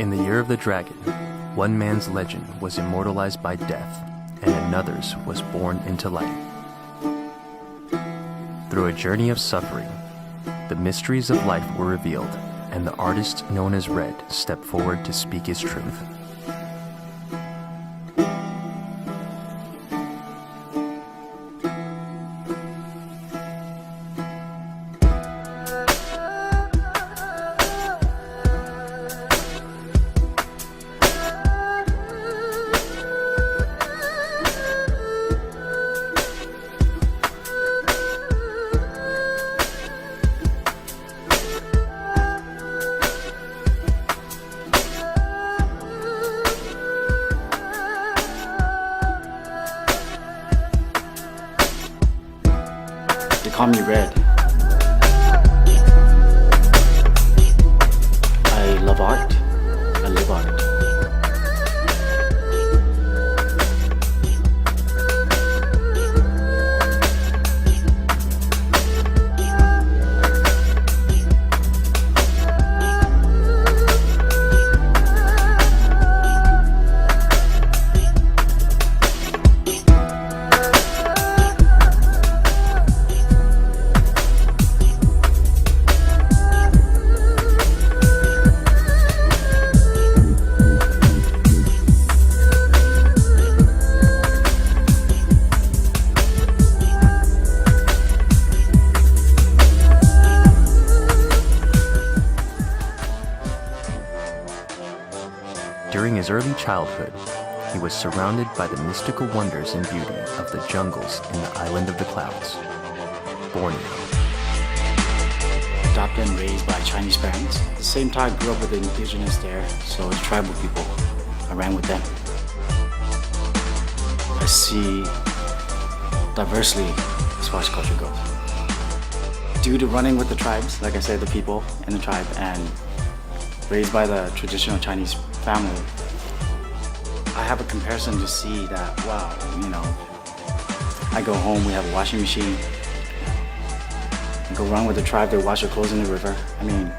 In the Year of the Dragon, one man's legend was immortalized by death, and another's was born into light. Through a journey of suffering, the mysteries of life were revealed, and the artist known as Red stepped forward to speak his truth. They call me Red. I love art. I live art. During his early childhood, he was surrounded by the mystical wonders and beauty of the jungles in the Island of the Clouds, Borneo. Adopted and raised by Chinese parents. At the same time, I grew up with the indigenous there, so the tribal people. I ran with them. I see diversity as far as culture goes. Due to running with the tribes, like I said, the people in the tribe, and raised by the traditional Chinese family, I have a comparison to see that, wow, I go home, we have a washing machine. I go run with the tribe, they wash their clothes in the river. I mean,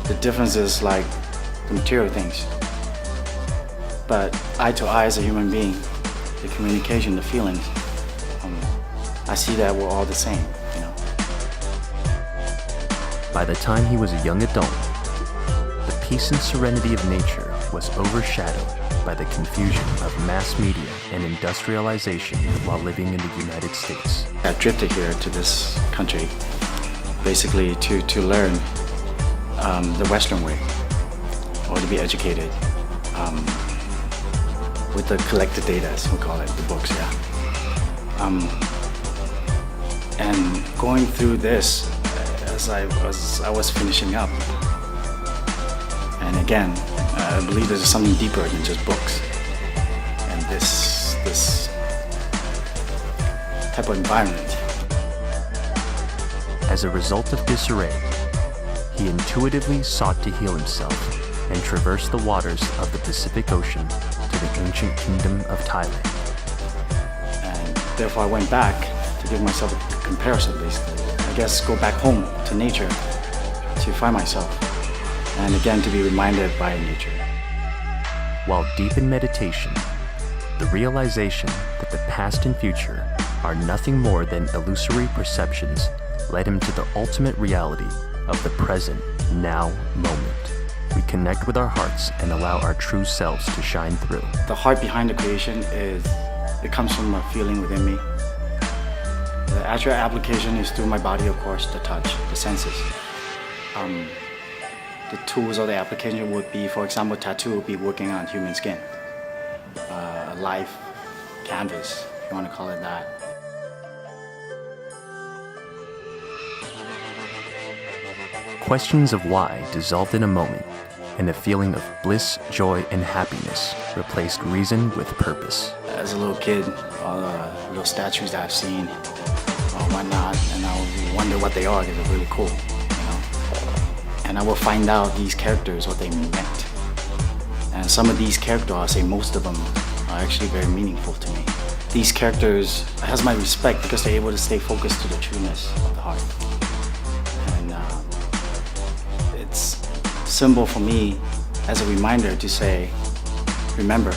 the difference is like the material things. But eye to eye as a human being, the communication, the feelings, I see that we're all the same, By the time he was a young adult, the peace and serenity of nature was overshadowed by the confusion of mass media and industrialization while living in the United States. I drifted here to this country basically to learn the Western way, or to be educated with the collected data, as we call it, the books, and going through this as I was finishing up. And again, I believe there's something deeper than just books. And this type of environment. As a result of disarray, he intuitively sought to heal himself and traverse the waters of the Pacific Ocean to the ancient kingdom of Thailand. And therefore I went back to give myself a comparison, basically. I guess go back home to nature to find myself. And again, to be reminded by nature. While deep in meditation, the realization that the past and future are nothing more than illusory perceptions led him to the ultimate reality of the present, now moment. We connect with our hearts and allow our true selves to shine through. The heart behind the creation it comes from a feeling within me. The actual application is through my body, of course, the touch, the senses. The tools of the application would be, for example, tattoo would be working on human skin. A live canvas, if you want to call it that. Questions of why dissolved in a moment, and a feeling of bliss, joy, and happiness replaced reason with purpose. As a little kid, all the little statues that I've seen, or whatnot, and I would wonder what they are because they're really cool. And I will find out these characters, what they meant. And some of these characters, I'll say most of them, are actually very meaningful to me. These characters has my respect because they're able to stay focused to the trueness of the heart. And it's symbol for me as a reminder to say, remember,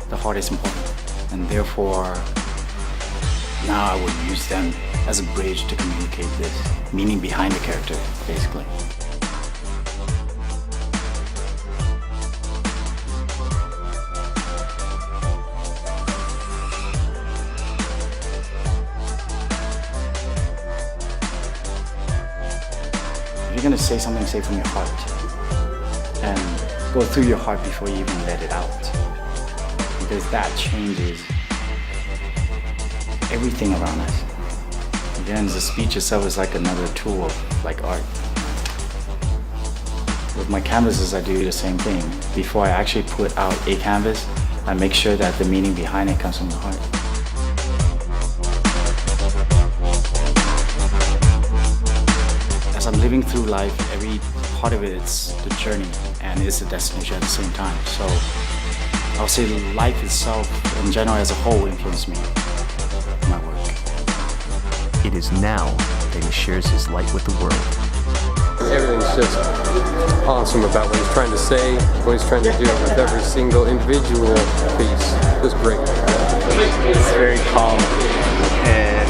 the heart is important. And therefore, now I would use them as a bridge to communicate this meaning behind the character, basically. If you're gonna say something, say from your heart. And go through your heart before you even let it out. Because that changes everything around us. Again, the speech itself is like another tool, like art. With my canvases, I do the same thing. Before I actually put out a canvas, I make sure that the meaning behind it comes from the heart. As I'm living through life, every part of it is the journey and is the destination at the same time. So I'll say life itself, in general as a whole, influenced me, my work. It is now that he shares his light with the world. Everything's just awesome about what he's trying to say, what he's trying to do with every single individual piece. It's great. It's very calm and